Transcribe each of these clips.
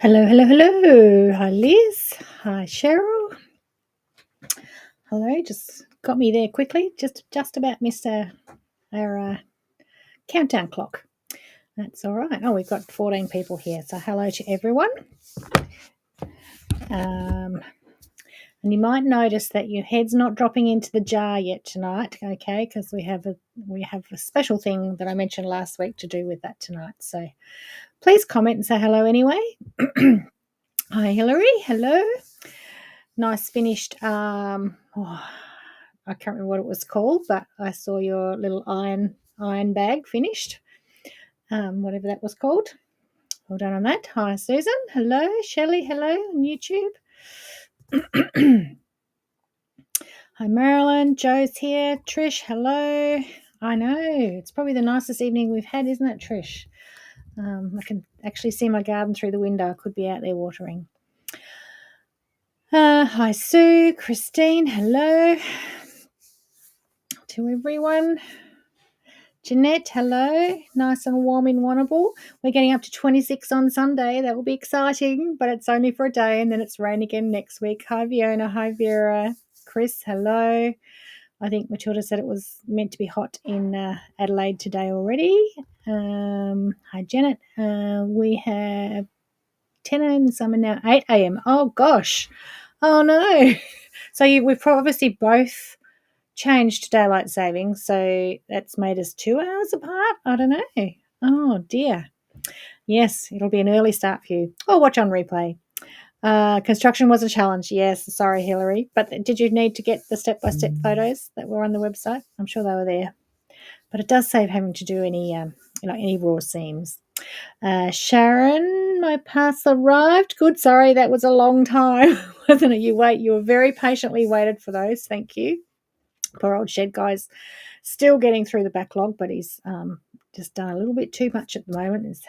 Hello, hello, hello. Hi, Liz. Hi, Cheryl. Hello. Just got me there quickly. Just about missed our countdown clock. That's all right. Oh, we've got 14 people here. So hello to everyone. And you might notice that your head's not dropping into the jar yet tonight, okay? Because we have a special thing that I mentioned last week to do with that tonight. So please comment and say hello anyway. Hi, Hillary. Hello. Nice finished. I can't remember what it was called, but I saw your little iron bag finished. Whatever that was called. Well done on that. Hi, Susan. Hello, Shelley. Hello on YouTube. Hi, Marilyn. Joe's here. Trish. Hello. I know it's probably the nicest evening we've had, isn't it, Trish? I can actually see my garden through the window. I could be out there watering. Hi, Sue. Christine. Hello to everyone. Jeanette, hello. Nice and warm in Warrnambool. We're getting up to 26 on Sunday. That will be exciting, but it's only for a day and then it's rain again next week. Hi, Fiona. Hi, Vera. Chris, hello. I think Matilda said it was meant to be hot in Adelaide today already. Hi, Janet. We have 10 a.m. summer now, 8 a.m. Oh, gosh. Oh, no. So we've obviously both changed daylight saving, so that's made us 2 hours apart. I don't know. Oh dear. Yes, it'll be an early start for you. Or watch on replay. Construction was a challenge. Yes, sorry, Hillary. But did you need to get the step-by-step photos that were on the website? I'm sure they were there. But it does save having to do any raw seams. Sharon, my parcel arrived. Good. Sorry, that was a long time, wasn't it? You were very patiently waited for those. Thank you. Poor old shed guy's still getting through the backlog, but he's just done a little bit too much at the moment. He's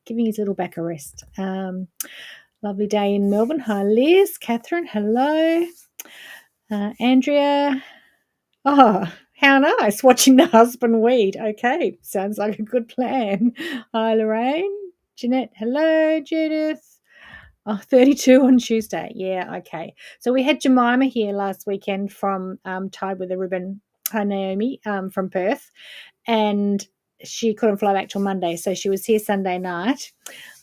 giving his little back a rest. Lovely day in Melbourne. Hi, Liz. Catherine, hello. Andrea. Oh, how nice. Watching the husband weed. Okay, sounds like a good plan. Hi, Lorraine. Jeanette, hello. Judith. Oh, 32 on Tuesday. Yeah, okay. So we had Jemima here last weekend from Tied with a Ribbon. Hi, Naomi, from Perth. And she couldn't fly back till Monday. So she was here Sunday night.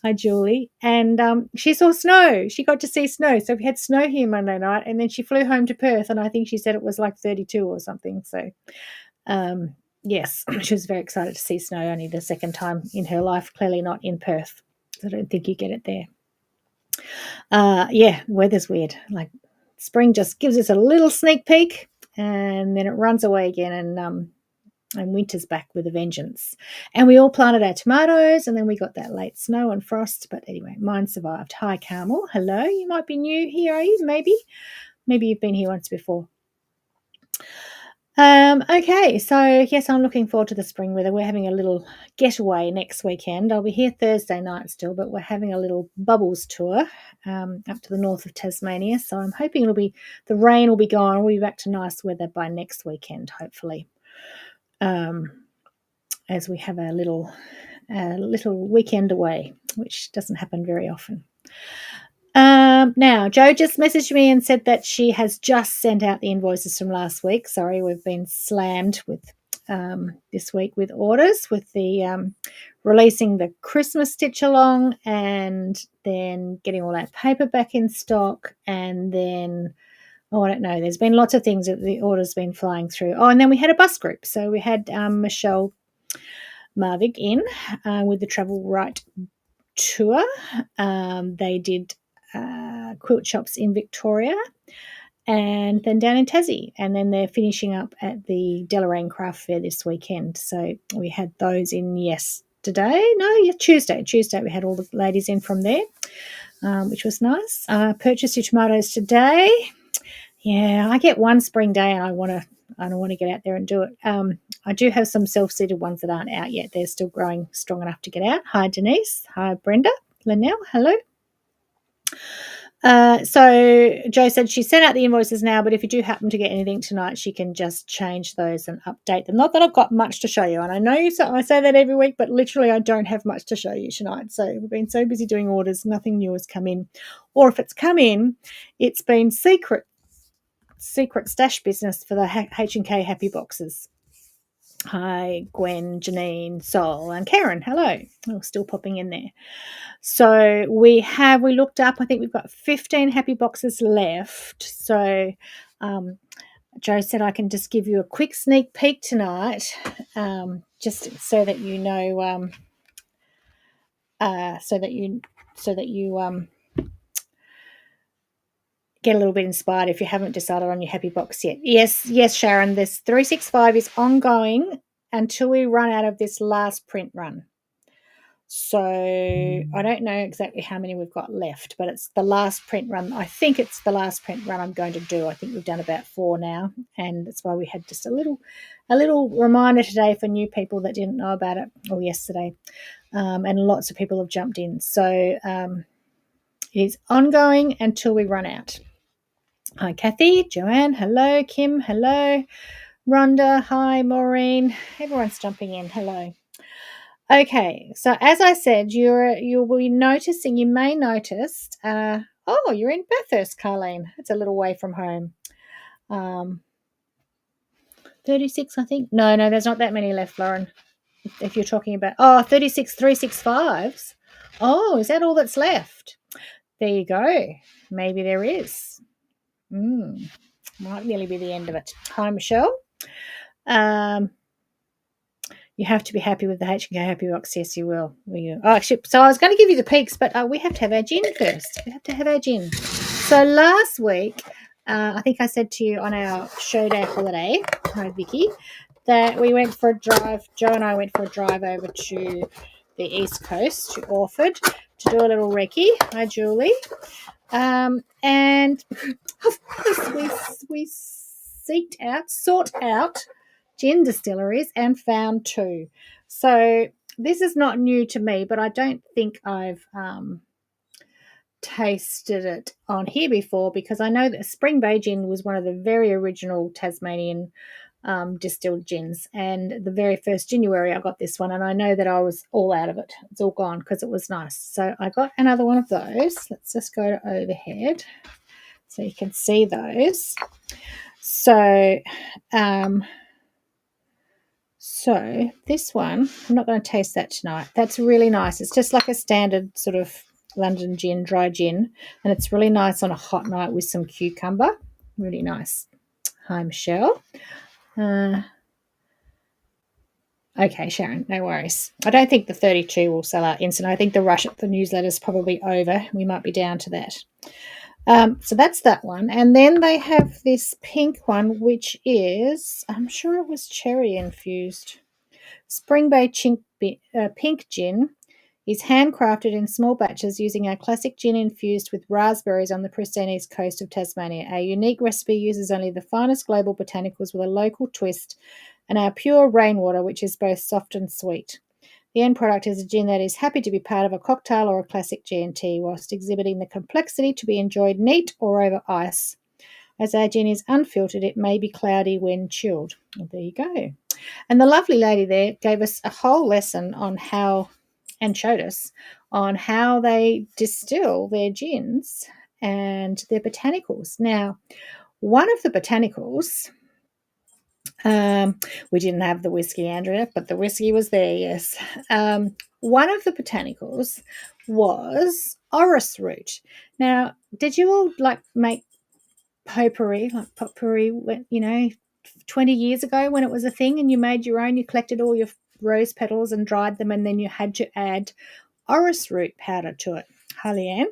Hi, Julie. And she saw snow. She got to see snow. So we had snow here Monday night. And then she flew home to Perth. And I think she said it was like 32 or something. So, yes, she was very excited to see snow, only the second time in her life, clearly not in Perth. I don't think you get it there. Yeah, weather's weird. Like spring just gives us a little sneak peek and then it runs away again and winter's back with a vengeance. And we all planted our tomatoes and then we got that late snow and frost. But anyway, mine survived. Hi, Carmel. Hello. You might be new here, are you? Maybe you've been here once before. Okay, so yes, I'm looking forward to the spring weather. We're having a little getaway next weekend. I'll be here Thursday night still, but we're having a little bubbles tour up to the north of Tasmania. So I'm hoping the rain will be gone. We'll be back to nice weather by next weekend, hopefully. As we have a little weekend away, which doesn't happen very often. Now, Jo just messaged me and said that she has just sent out the invoices from last week. Sorry, we've been slammed with this week with orders, with the releasing the Christmas stitch along and then getting all that paper back in stock and then, I don't know, there's been lots of things that the orders been flying through. Oh, and then we had a bus group. So we had Michelle Marvig in with the Travel Right tour. They did quilt shops in Victoria and then down in Tassie, and then they're finishing up at the Deloraine Craft Fair this weekend. So we had those in Tuesday. Tuesday we had all the ladies in from there, which was nice. Purchased your tomatoes today. Yeah, I get one spring day and I don't want to get out there and do it. I do have some self-seeded ones that aren't out yet. They're still growing strong enough to get out. Hi, Denise. Hi, Brenda. Linnell. Hello. So Jo said she sent out the invoices now, but if you do happen to get anything tonight, she can just change those and update them. Not that I've got much to show you, and I know I say that every week, but literally I don't have much to show you tonight. So we've been so busy doing orders, nothing new has come in, or if it's come in, it's been secret stash business for the H&K Happy Boxes. Hi, Gwen, Janine, Sol, and Karen. Hello. Oh, still popping in there. So we looked up, I think we've got 15 happy boxes left. So Jo said I can just give you a quick sneak peek tonight, just so that you know, so that you get a little bit inspired if you haven't decided on your happy box yet. Yes, Sharon, this 365 is ongoing until we run out of this last print run. So I don't know exactly how many we've got left, but it's the last print run. I think it's the last print run I'm going to do. I think we've done about 4 now, and that's why we had just a little reminder today for new people that didn't know about it, or yesterday, and lots of people have jumped in. So it is ongoing until we run out. Hi, Kathy, Joanne, hello, Kim, hello, Rhonda, hi, Maureen. Everyone's jumping in. Hello. Okay, so as I said, you'll be noticing. You may notice. You're in Bathurst, Carlene. It's a little way from home. 36, I think. No, there's not that many left, Lauren. If you're talking about 36 365s. Oh, is that all that's left? There you go. Maybe there is. Might nearly be the end of it. Hi, Michelle. You have to be happy with the H&K Happy Box. Yes, you will. Actually, so I was going to give you the peaks, but we have to have our gin first. We have to have our gin. So last week, I think I said to you on our show day holiday, hi Vicky, that we went for a drive. Jo and I went for a drive over to the East Coast, to Orford, to do a little recce. Hi, Julie. And of course, we sought out gin distilleries and found 2. So this is not new to me, but I don't think I've tasted it on here before, because I know that Spring Bay Gin was one of the very original Tasmanian distilled gins, and the very first January I got this one, and I know that I was all out of it. It's all gone because it was nice. So I got another one of those. Let's just go to overhead so you can see those. So this one, I'm not going to taste that tonight. That's really nice. It's just like a standard sort of London gin, dry gin, and it's really nice on a hot night with some cucumber. Really nice. Hi, Michelle. Okay, Sharon, no worries. I don't think the 32 will sell out instant. I think the rush at the newsletter is probably over. We might be down to that. So that's that one. And then they have this pink one, which is, I'm sure it was cherry infused. Spring Bay Pink Gin is handcrafted in small batches using our classic gin infused with raspberries on the pristine east coast of Tasmania. Our unique recipe uses only the finest global botanicals with a local twist, and our pure rainwater, which is both soft and sweet. The end product is a gin that is happy to be part of a cocktail or a classic G&T, whilst exhibiting the complexity to be enjoyed neat or over ice. As our gin is unfiltered, it may be cloudy when chilled. Well, there you go. And the lovely lady there gave us a whole lesson on how, and showed us on how they distill their gins and their botanicals. Now, one of the botanicals, we didn't have the whiskey, Andrea, but the whiskey was there, yes. One of the botanicals was orris root. Now, did you all make potpourri, 20 years ago when it was a thing and you made your own? You collected all your rose petals and dried them, and then you had to add orris root powder to it. Hi, Leanne.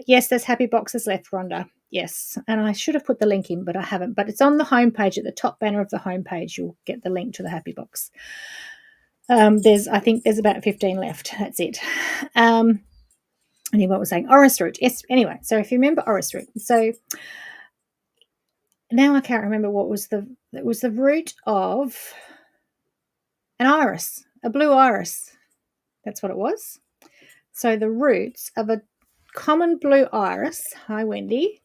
Yes, there's happy boxes left, Rhonda. Yes, and I should have put the link in, but I haven't. But it's on the homepage, at the top banner of the homepage. You'll get the link to the happy box. I think there's about 15 left. That's it. And what was saying? Orris root. Yes. Anyway, so if you remember orris root, so now I can't remember it was the root of an iris, a blue iris. That's what it was. So the roots of a common blue iris, hi Wendy,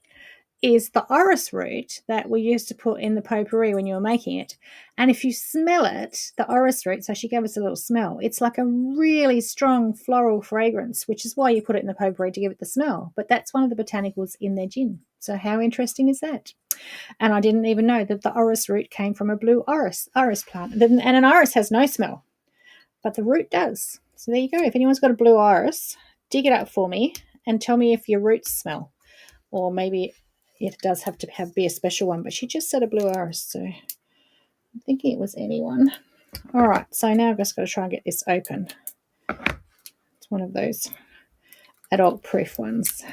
is the orris root that we used to put in the potpourri when you were making it. And if you smell it, the orris root, so she gave us a little smell, it's like a really strong floral fragrance, which is why you put it in the potpourri to give it the smell. But that's one of the botanicals in their gin. So how interesting is that? And I didn't even know that the orris root came from a blue iris plant. And an iris has no smell, but the root does. So there you go. If anyone's got a blue iris, dig it up for me and tell me if your roots smell. Or maybe it does have to be a special one, but she just said a blue iris, so I'm thinking it was anyone. All right, so now I've just got to try and get this open. It's one of those adult-proof ones.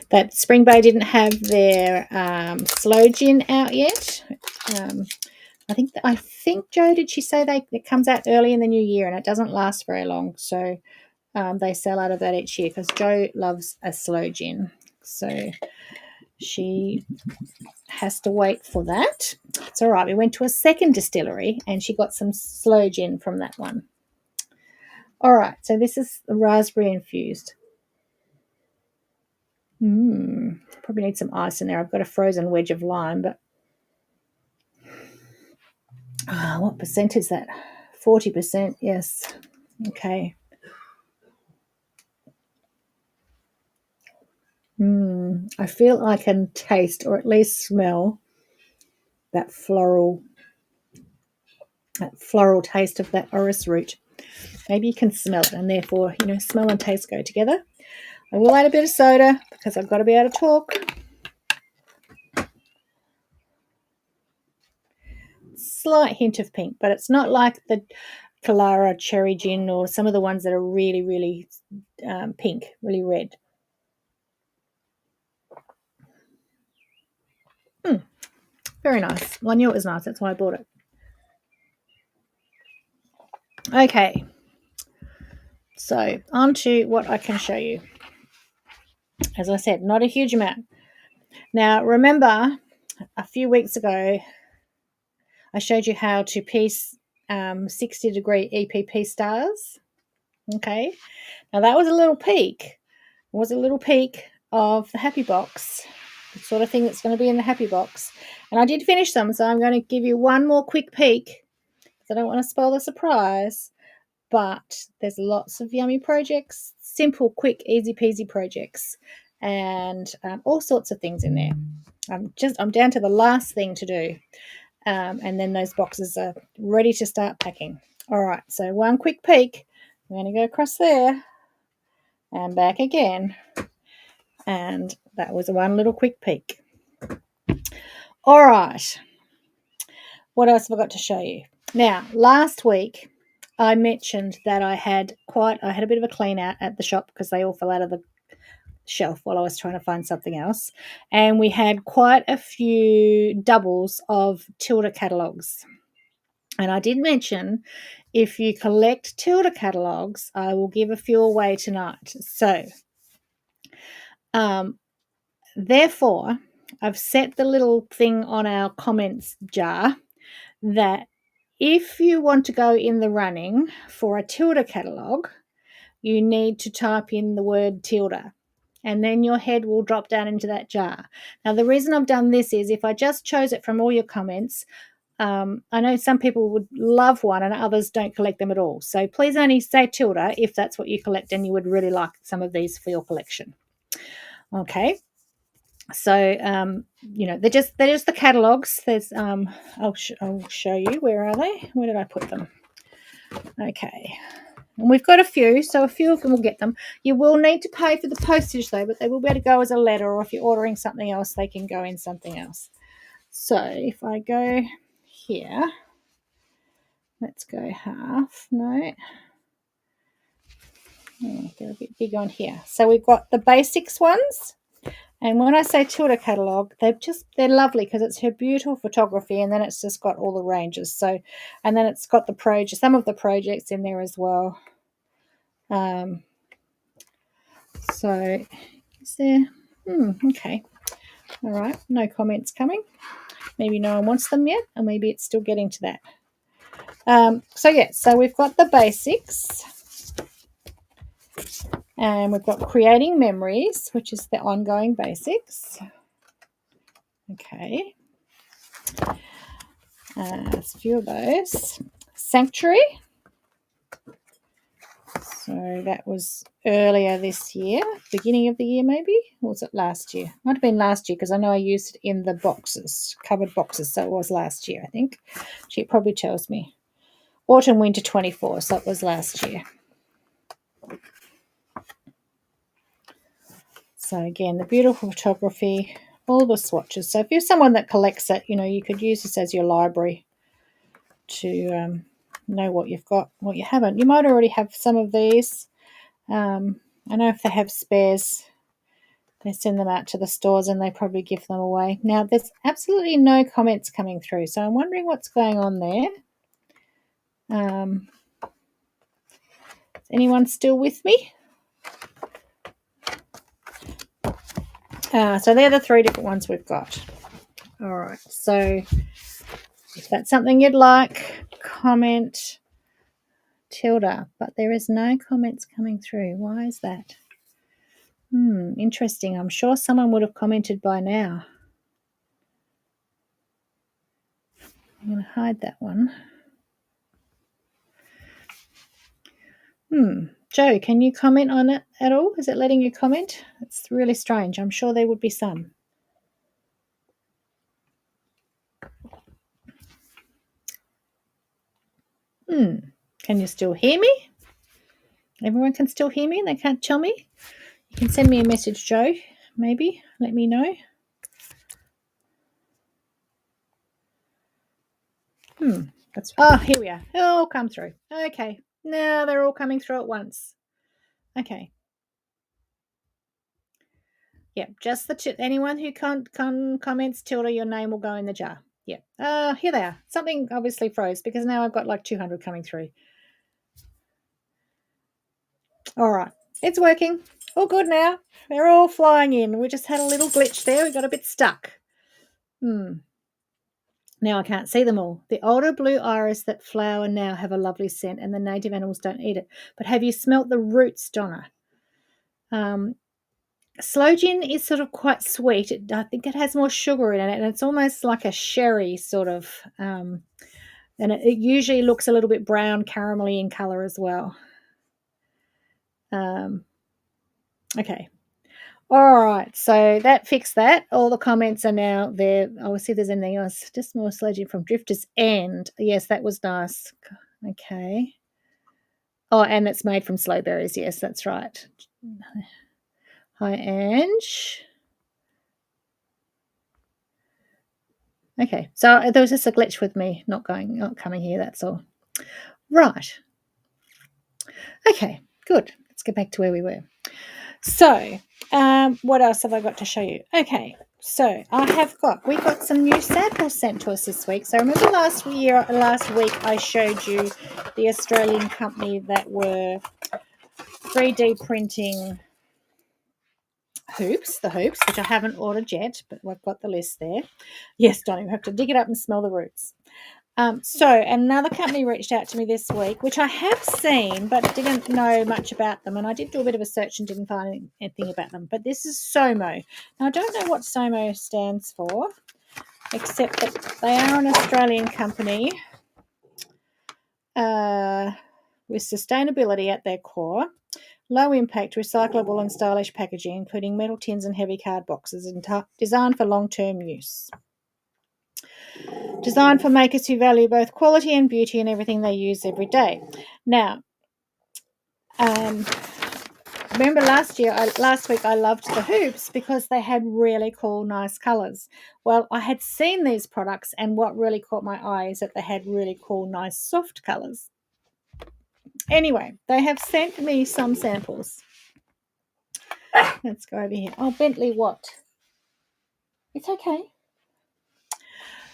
That Spring Bay didn't have their slow gin out yet. I think Joe, did she say it comes out early in the new year and it doesn't last very long, so they sell out of that each year because Joe loves a slow gin, so she has to wait for that. It's all right. We went to a second distillery and she got some slow gin from that one. All right, so this is the raspberry infused. Probably need some ice in there. I've got a frozen wedge of lime, but what percent is that? 40%, yes. Okay. I feel I can taste or at least smell that floral taste of that orris root. Maybe you can smell it, and therefore, smell and taste go together. I will add a bit of soda because I've got to be able to talk. Slight hint of pink, but it's not like the Kalara cherry gin or some of the ones that are really, really pink, really red. Very nice. Well, I knew it was nice. That's why I bought it. Okay. So on to what I can show you. As I said, not a huge amount. Now, remember, a few weeks ago, I showed you how to piece 60-degree EPP stars. Okay. Now, that was a little peek. It was a little peek of the happy box, the sort of thing that's going to be in the happy box. And I did finish them, so I'm going to give you one more quick peek because I don't want to spoil the surprise. But there's lots of yummy projects, simple, quick, easy peasy projects, and all sorts of things in there. I'm down to the last thing to do, and then those boxes are ready to start packing. All right, so one quick peek. I'm going to go across there and back again, and that was one little quick peek. All right, what else have I got to show you? Now, last week I mentioned that I had a bit of a clean out at the shop because they all fell out of the shelf while I was trying to find something else. And we had quite a few doubles of Tula catalogues. And I did mention if you collect Tula catalogues, I will give a few away tonight. So, therefore, I've set the little thing on our comments jar that if you want to go in the running for a Tilda catalogue, you need to type in the word Tilda, and then your head will drop down into that jar. Now, the reason I've done this is if I just chose it from all your comments, I know some people would love one and others don't collect them at all. So please only say Tilda if that's what you collect and you would really like some of these for your collection. Okay. So, they're just the catalogues. There's, I'll show you. Where are they? Where did I put them? Okay. And we've got a few, so a few of them will get them. You will need to pay for the postage, though, but they will be able to go as a letter, or if you're ordering something else, they can go in something else. So if I go here, let's go half. No. They're a bit big on here. So we've got the basics ones. And when I say Tilda catalogue, they're lovely because it's her beautiful photography, and then it's just got all the ranges. So, and then it's got some of the projects in there as well. So is there? Okay. All right. No comments coming. Maybe no one wants them yet, or maybe it's still getting to that. So we've got the basics, and we've got creating memories, which is the ongoing basics. Okay. There's a few of those. Sanctuary. So that was earlier this year, beginning of the year maybe? Or was it last year? Might have been last year because I know I used it in the boxes, cupboard boxes. So it was last year, I think. She probably tells me. Autumn, winter 24, so it was last year. So again, the beautiful photography, all the swatches. So if you're someone that collects it, you could use this as your library to know what you've got, what you haven't. You might already have some of these. I know if they have spares, they send them out to the stores and they probably give them away. Now, there's absolutely no comments coming through, so I'm wondering what's going on there. Is anyone still with me? So they're the 3 different ones we've got. All right, so if that's something you'd like, comment Tilda, but there is no comments coming through. Why is that? Interesting. I'm sure someone would have commented by now. I'm going to hide that one. Joe, can you comment on it at all? Is it letting you comment? It's really strange. I'm sure there would be some. Can you still hear me? Everyone can still hear me? They can't tell me? You can send me a message, Joe, maybe. Let me know. Here we are. It'll all come through. Okay. Now they're all coming through at once. Okay. Yep, just anyone who comments Tilda, your name will go in the jar. Yep. Here they are. Something obviously froze because now I've got like 200 coming through. All right. It's working. All good now. They're all flying in. We just had a little glitch there. We got a bit stuck. Now I can't see them all. The older blue iris that flower now have a lovely scent and the native animals don't eat it. But have you smelt the roots, Donna? Sloe gin is sort of quite sweet. I think it has more sugar in it, and it's almost like a sherry sort of. And it usually looks a little bit brown, caramelly in colour as well. Okay. All right, so that fixed that. All the comments are now there. I'll see if there's anything else. Just more sledging from Drifter's End. Yes, that was nice. Okay. Oh, and it's made from sloe berries. Yes, that's right. Hi, Ange. Okay, so there was just a glitch with me not coming here. That's all. Right. Okay, good. Let's get back to where we were. So, what else have I got to show you? Okay, so we got some new samples sent to us this week. So remember last week I showed you the Australian company that were 3D printing the hoops, which I haven't ordered yet, but I've got the list there. Yes, don't even have to dig it up and smell the roots. So another company reached out to me this week, which I have seen but didn't know much about them. And I did do a bit of a search and didn't find anything about them. But this is Somo. Now, I don't know what Somo stands for, except that they are an Australian company with sustainability at their core, low impact, recyclable and stylish packaging, including metal tins and heavy card boxes, designed for long-term use. Designed for makers who value both quality and beauty in everything they use every day. Now, remember last week I loved the hoops because they had really cool, nice colours. Well, I had seen these products, and what really caught my eye is that they had really cool, nice, soft colours. Anyway, they have sent me some samples. Let's go over here. Oh, Bentley, what? It's okay.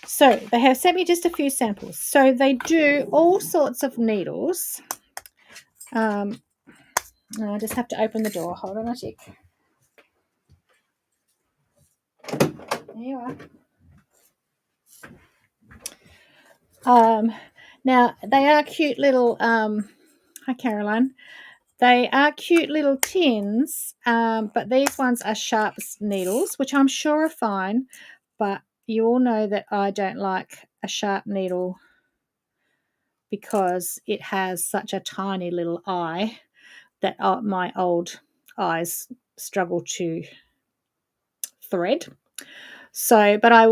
So they have sent me just a few samples. So they do all sorts of needles. I just have to open the door. Hold on a tick. There you are. Now, they are cute little, hi Caroline. They are cute little tins, but these ones are sharp needles, which I'm sure are fine, but you all know that I don't like a sharp needle because it has such a tiny little eye that my old eyes struggle to thread. So, but I'll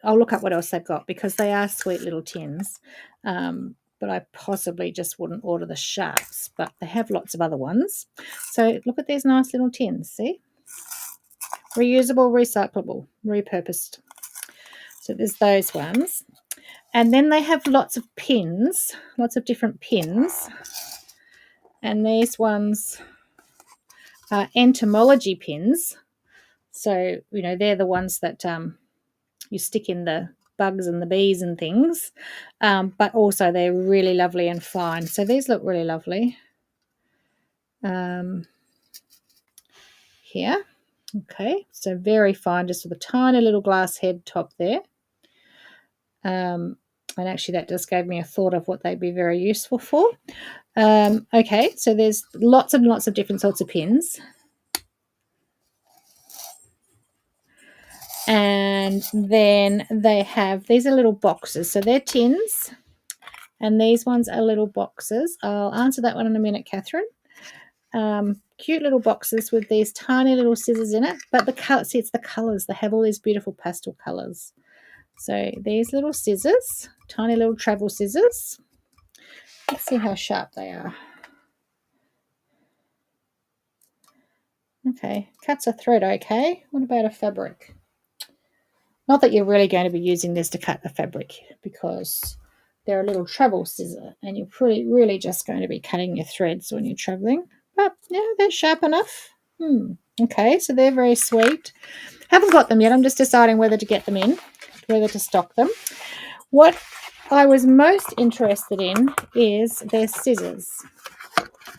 look up what else they've got because they are sweet little tins. But I possibly just wouldn't order the sharps, but they have lots of other ones. So look at these nice little tins, see? Reusable, recyclable, repurposed. So there's those ones. And then they have lots of pins, lots of different pins. And these ones are entomology pins. So, you know, they're the ones that you stick in the bugs and the bees and things. But also they're really lovely and fine. So these look really lovely. Here. Okay, so very fine, just with a tiny little glass head top there. And actually that just gave me a thought of what they'd be very useful for. Okay, so there's lots and lots of different sorts of pins. And then they have, these are little boxes. So they're tins. And these ones are little boxes. I'll answer that one in a minute, Catherine. Cute little boxes with these tiny little scissors in it. But the color, see, it's the colours. They have all these beautiful pastel colours. So these little scissors, tiny little travel scissors. Let's see how sharp they are. Okay, cuts a thread okay. What about a fabric? Not that you're really going to be using this to cut the fabric because they're a little travel scissor and you're really just going to be cutting your threads when you're traveling. But yeah, they're sharp enough. Okay, so they're very sweet. Haven't got them yet. I'm just deciding whether to get them in, whether to stock them. What I was most interested in is their scissors.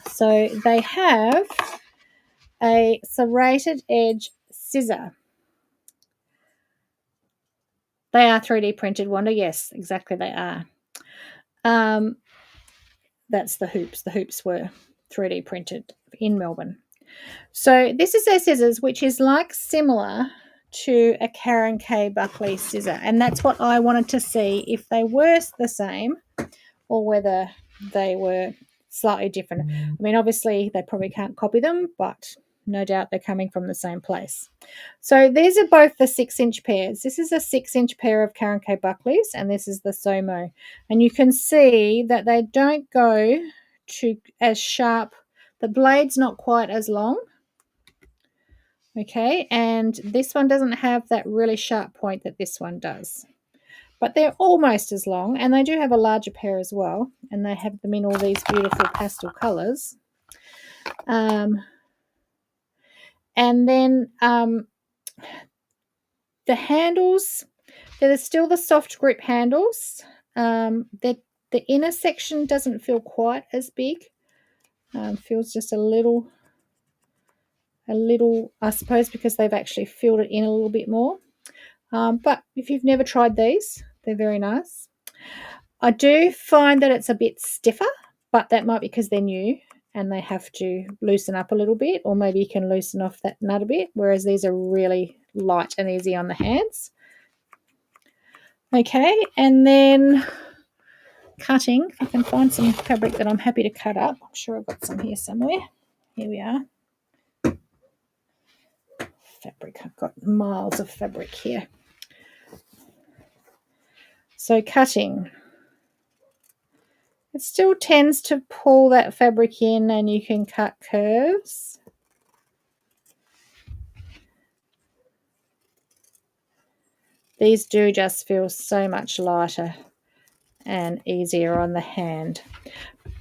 So they have a serrated edge scissor. They are 3D printed, Wanda. Yes, exactly they are. That's the hoops. The hoops were 3D printed in Melbourne. So this is their scissors, which is like similar to a Karen K. Buckley scissor. And that's what I wanted to see, if they were the same or whether they were slightly different. I mean, obviously they probably can't copy them, but no doubt they're coming from the same place. So these are both the 6-inch pairs. This is a 6-inch pair of Karen K. Buckleys, and this is the Somo. And you can see that they don't go to as sharp. The blade's not quite as long. Okay, and this one doesn't have that really sharp point that this one does. But they're almost as long, and they do have a larger pair as well, and they have them in all these beautiful pastel colours. And then the handles, they're still the soft grip handles. The inner section doesn't feel quite as big. Feels just a little, I suppose, because they've actually filled it in a little bit more. But if you've never tried these, they're very nice. I do find that it's a bit stiffer, but that might be because they're new and they have to loosen up a little bit, or maybe you can loosen off that nut a bit, whereas these are really light and easy on the hands. Okay, and then cutting. If I can find some fabric that I'm happy to cut up. I'm sure I've got some here somewhere. Here we are. Fabric. I've got miles of fabric here. So cutting. It still tends to pull that fabric in and you can cut curves. These do just feel so much lighter and easier on the hand.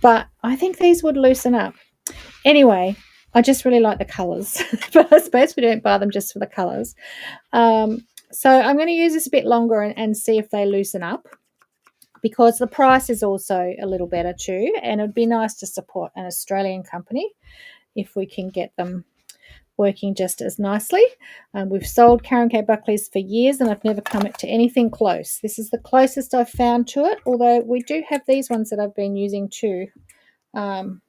But I think these would loosen up. Anyway, I just really like the colours. But I suppose we don't buy them just for the colours. So I'm going to use this a bit longer and see if they loosen up, because the price is also a little better too, and it would be nice to support an Australian company if we can get them working just as nicely. We've sold Karen K. Buckley's for years and I've never come to anything close. This is the closest I've found to it, although we do have these ones that I've been using too. And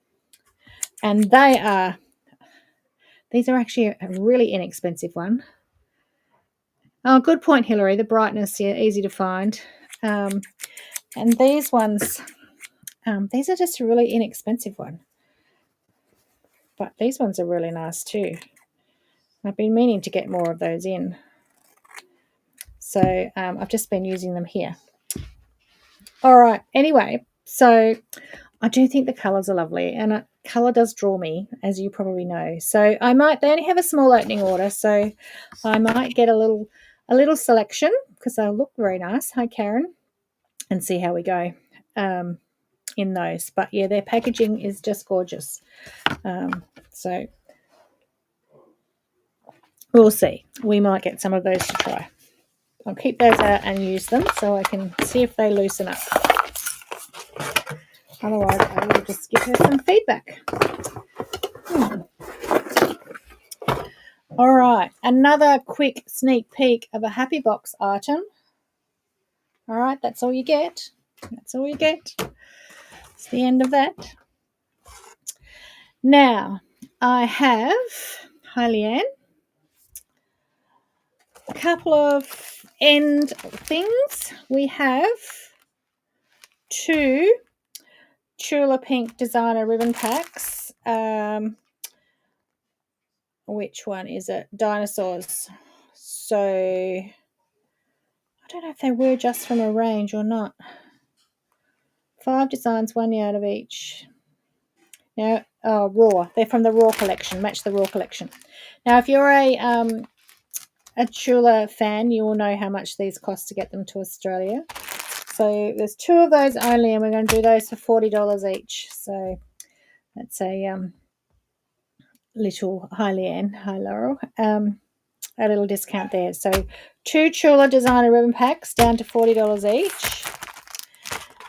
these are actually a really inexpensive one. Oh, good point, Hilary. The brightness, yeah, easy to find. And these ones, these are just a really inexpensive one. But these ones are really nice too. I've been meaning to get more of those in. So I've just been using them here. All right. Anyway, so I do think the colours are lovely, and colour does draw me, as you probably know. So they only have a small opening order, so I might get a little selection because they'll look very nice. Hi, Karen, and see how we go in those. But yeah, their packaging is just gorgeous. So we'll see. We might get some of those to try. I'll keep those out and use them so I can see if they loosen up. Otherwise, I will just give her some feedback. All right, another quick sneak peek of a Happy Box item. All right, that's all you get. That's all you get. It's the end of that. Now, I have, hi Leanne, a couple of end things. We have 2 Tula Pink designer ribbon packs. Which one is it? Dinosaurs. So I don't know if they were just from a range or not. 5 designs, 1 yard of each. Now, Raw. They're from the Raw collection. Match the Raw collection. Now, if you're a Tula fan, you will know how much these cost to get them to Australia. So there's 2 of those only, and we're going to do those for $40 each. So that's a little, hi Leanne, hi Laurel, a little discount there. So 2 Tula designer ribbon packs down to $40 each.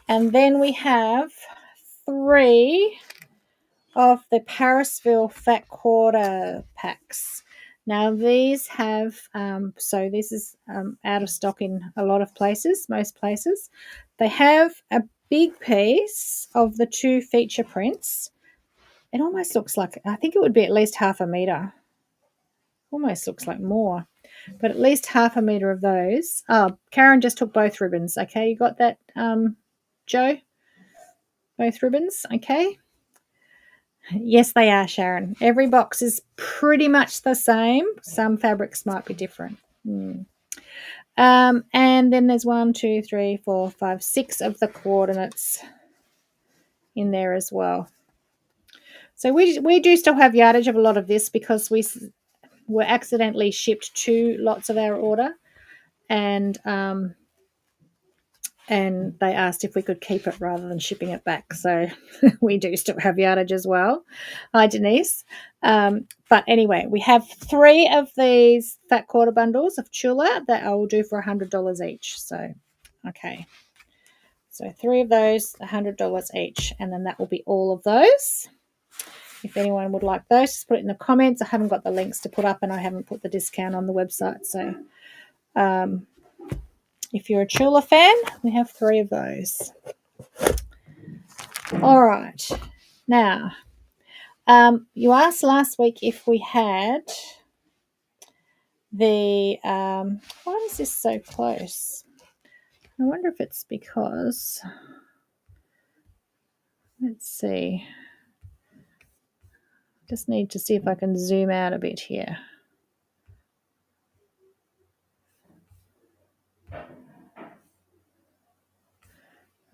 And then we have 3 of the Parisville Fat Quarter packs. Now these have, so this is out of stock in a lot of places, most places. They have a big piece of the 2 feature prints. It almost looks like, I think it would be at least half a metre. Almost looks like more, but at least half a metre of those. Oh, Karen just took both ribbons. Okay, you got that, Joe? Both ribbons, okay. Yes, they are, Sharon. Every box is pretty much the same. Some fabrics might be different. And then there's 1, 2, 3, 4, 5, 6 of the coordinates in there as well. So we do still have yardage of a lot of this because we were accidentally shipped 2 lots of our order, and they asked if we could keep it rather than shipping it back. So we do still have yardage as well. Hi, Denise. But anyway, we have 3 of these fat quarter bundles of Tula that I will do for $100 each. So, okay. So 3 of those, $100 each. And then that will be all of those. If anyone would like those, just put it in the comments. I haven't got the links to put up and I haven't put the discount on the website. So, if you're a Tula fan, we have 3 of those. All right. Now, you asked last week if we had the, why is this so close? I wonder if it's because, let's see. Just need to see if I can zoom out a bit here.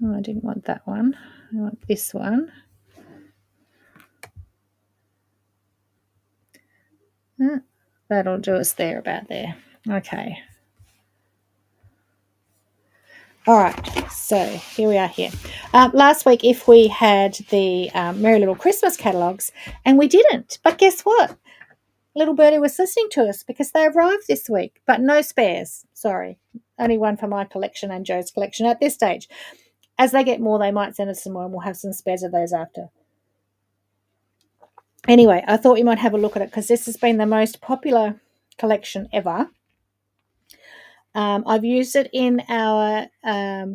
Oh, I didn't want that one. I want this one. That'll do us there, about there. Okay. All right, so here we are here. Last week, if we had the Merry Little Christmas catalogues, and we didn't, but guess what? Little Birdie was listening to us because they arrived this week, but no spares. Sorry, only one for my collection and Joe's collection at this stage. As they get more, they might send us some more, and we'll have some spares of those after. Anyway, I thought you might have a look at it because this has been the most popular collection ever. I've used it in our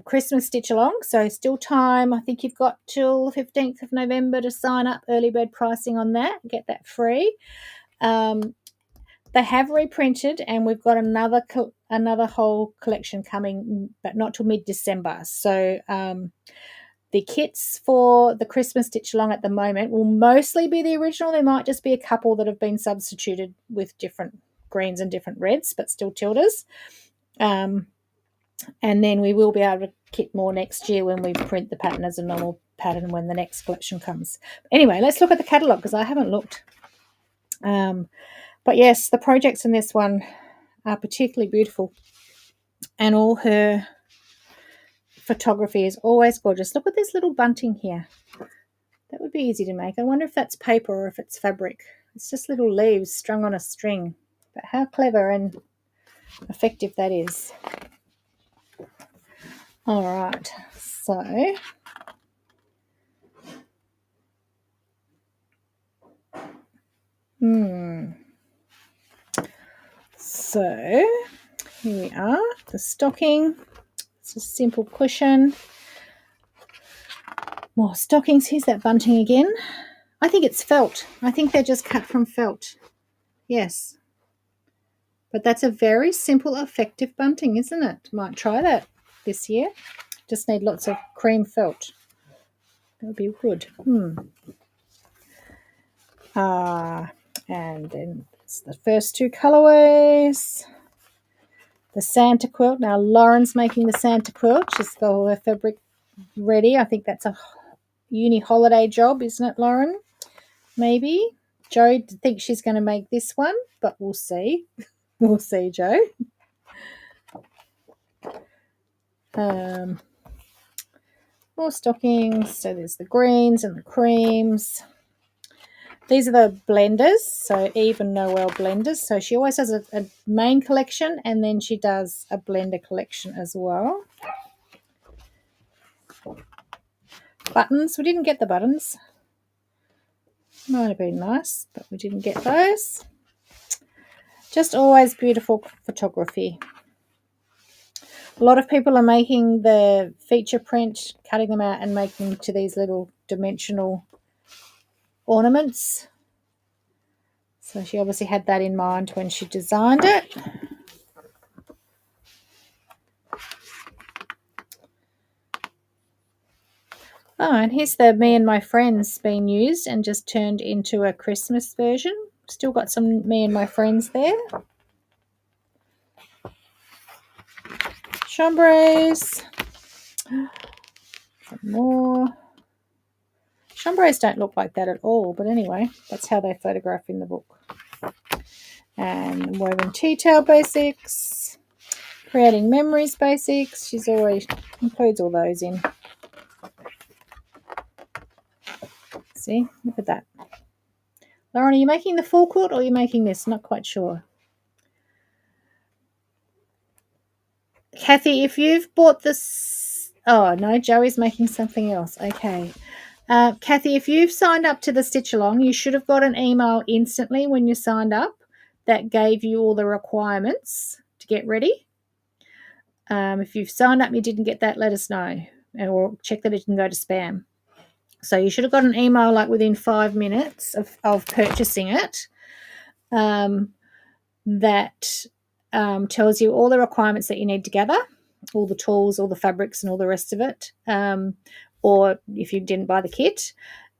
Christmas stitch along, so still time. I think you've got till the 15th of November to sign up, early bird pricing on that, get that free. They have reprinted, and we've got another whole collection coming, but not till mid-December. So the kits for the Christmas stitch along at the moment will mostly be the original. There might just be a couple that have been substituted with different greens and different reds, but still tildes. And then we will be able to kit more next year when we print the pattern as a normal pattern when the next collection comes. Anyway, let's look at the catalogue because I haven't looked. But yes, the projects in this one are particularly beautiful, and all her photography is always gorgeous. Look at this little bunting here. That would be easy to make. I wonder if that's paper or if it's fabric. It's just little leaves strung on a string. But how clever and effective that is. All right, so So here we are, the stocking. It's a simple cushion. More stockings. Here's that bunting again. I think it's felt. I think they're just cut from felt. Yes. But that's a very simple, effective bunting, isn't it? Might try that this year. Just need lots of cream felt. That would be good. And then it's the first two colourways. The Santa quilt. Now Lauren's making the Santa quilt. She's got all her fabric ready. I think that's a uni holiday job, isn't it, Lauren? Maybe. Jo thinks she's going to make this one, but we'll see. We'll see, Jo. More stockings. So there's the greens and the creams. These are the blenders, so Eve and Noelle blenders. So she always has a main collection, and then she does a blender collection as well. Buttons. We didn't get the buttons. Might have been nice, but we didn't get those. Just always beautiful photography. A lot of people are making the feature print, cutting them out and making to these little dimensional ornaments. So she obviously had that in mind when she designed it. Oh, and here's the Me and My Friends being used and just turned into a Christmas version. Still got some Me and My Friends there. Chambrays. Some more. Chambrays don't look like that at all, but anyway, that's how they photograph in the book. And woven tea towel basics. Creating memories basics. She's always includes all those in. See, look at that. Lauren, are you making the full quilt or are you making this? Not quite sure. Kathy, if you've bought this... Oh, no, Joey's making something else. Okay. Kathy, if you've signed up to the Stitch Along, you should have got an email instantly when you signed up that gave you all the requirements to get ready. If you've signed up and you didn't get that, let us know. Or check that it didn't go to spam. So you should have got an email like within 5 minutes of purchasing it that tells you all the requirements that you need to gather, all the tools, all the fabrics and all the rest of it, or if you didn't buy the kit.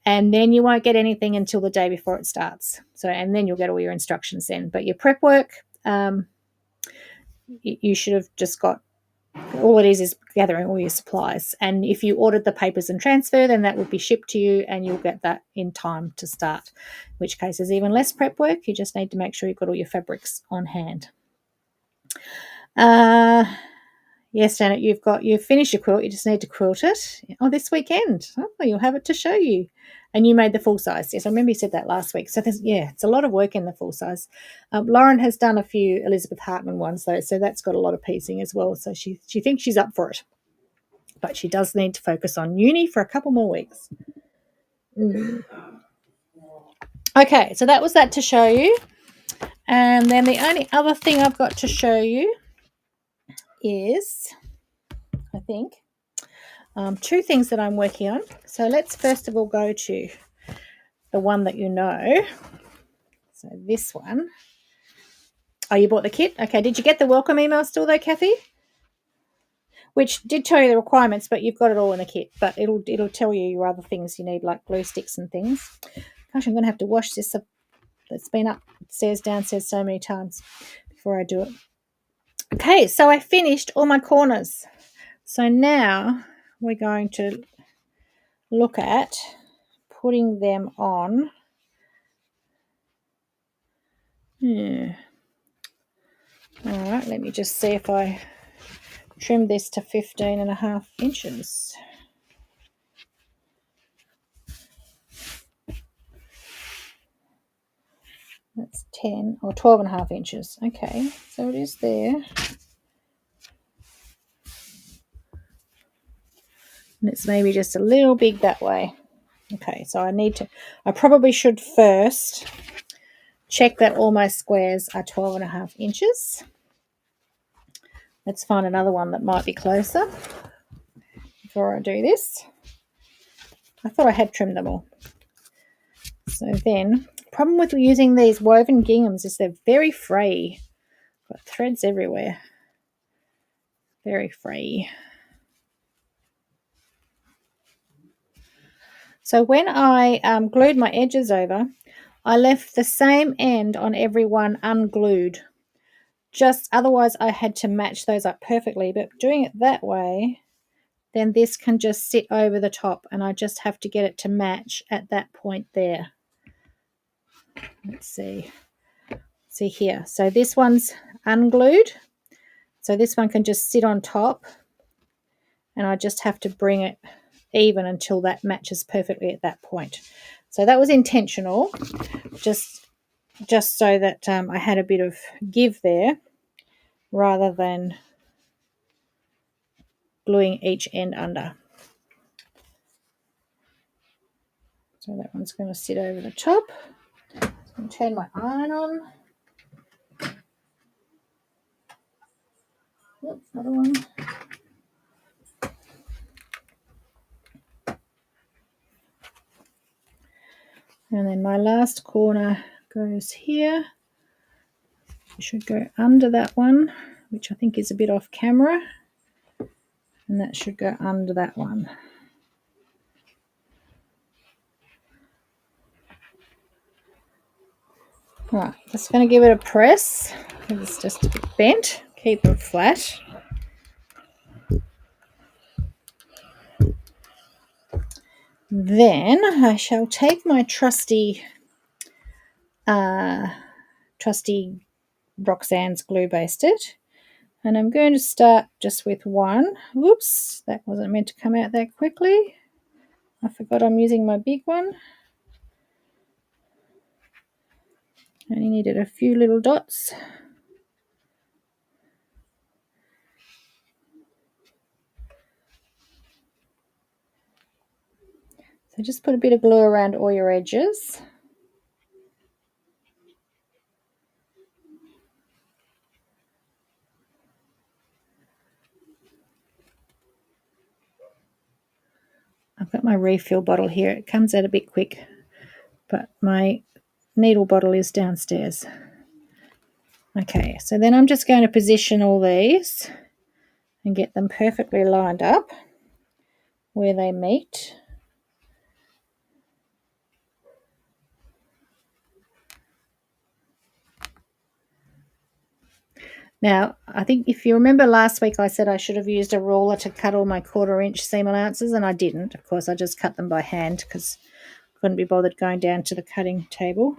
And then you won't get anything until the day before it starts. So, and then you'll get all your instructions then. But your prep work, you should have just got... All it is gathering all your supplies. And if you ordered the papers and transfer, then that would be shipped to you and you'll get that in time to start, in which case there's even less prep work. You just need to make sure you've got all your fabrics on hand. Yes, Janet, you've finished your quilt. You just need to quilt it. Oh, this weekend. Oh, you'll have it to show you. And you made the full size. Yes, I remember you said that last week. So it's a lot of work in the full size. Lauren has done a few Elizabeth Hartman ones though, so that's got a lot of piecing as well. So she thinks she's up for it, but she does need to focus on uni for a couple more weeks. Okay, so that was that to show you. And then the only other thing I've got to show you is, I think, two things that I'm working on. So let's first of all go to the one that you know. So this one. Oh, you bought the kit? Okay, did you get the welcome email still though, Kathy? Which did tell you the requirements, but you've got it all in the kit. But it'll tell you your other things you need, like glue sticks and things. Gosh, I'm going to have to wash this up. It's been upstairs, downstairs so many times before I do it. Okay, so I finished all my corners. So now we're going to look at putting them on. Yeah. All right, let me just see if I trim this to 15.5 inches. That's 10 or 12.5 inches. Okay, so it is there. And it's maybe just a little big that way. Okay, so I probably should first check that all my squares are 12.5 inches. Let's find another one that might be closer before I do this. I thought I had trimmed them all. So then, problem with using these woven ginghams is they're very frayy. Got threads everywhere. Very frayy. So when I glued my edges over, I left the same end on every one unglued. Just otherwise I had to match those up perfectly. But doing it that way, then this can just sit over the top and I just have to get it to match at that point there. Let's see. See here. So this one's unglued. So this one can just sit on top and I just have to bring it even until that matches perfectly at that point. So that was intentional, just so that I had a bit of give there rather than gluing each end under. So that one's going to sit over the top. I'm going to turn my iron on. Oops, another one. And then my last corner goes here. It should go under that one, which I think is a bit off camera. And that should go under that one. Right, just going to give it a press because it's just a bit bent. Keep it flat. Then I shall take my trusty Roxanne's glue basted, and I'm going to start just with one. Whoops, that wasn't meant to come out that quickly. I forgot I'm using my big one. Only needed a few little dots. So just put a bit of glue around all your edges. I've got my refill bottle here. It comes out a bit quick, but my needle bottle is downstairs. Okay, so then I'm just going to position all these and get them perfectly lined up where they meet. Now, I think if you remember last week I said I should have used a ruler to cut all my 1/4 inch seam allowances, and I didn't. Of course, I just cut them by hand because I couldn't be bothered going down to the cutting table.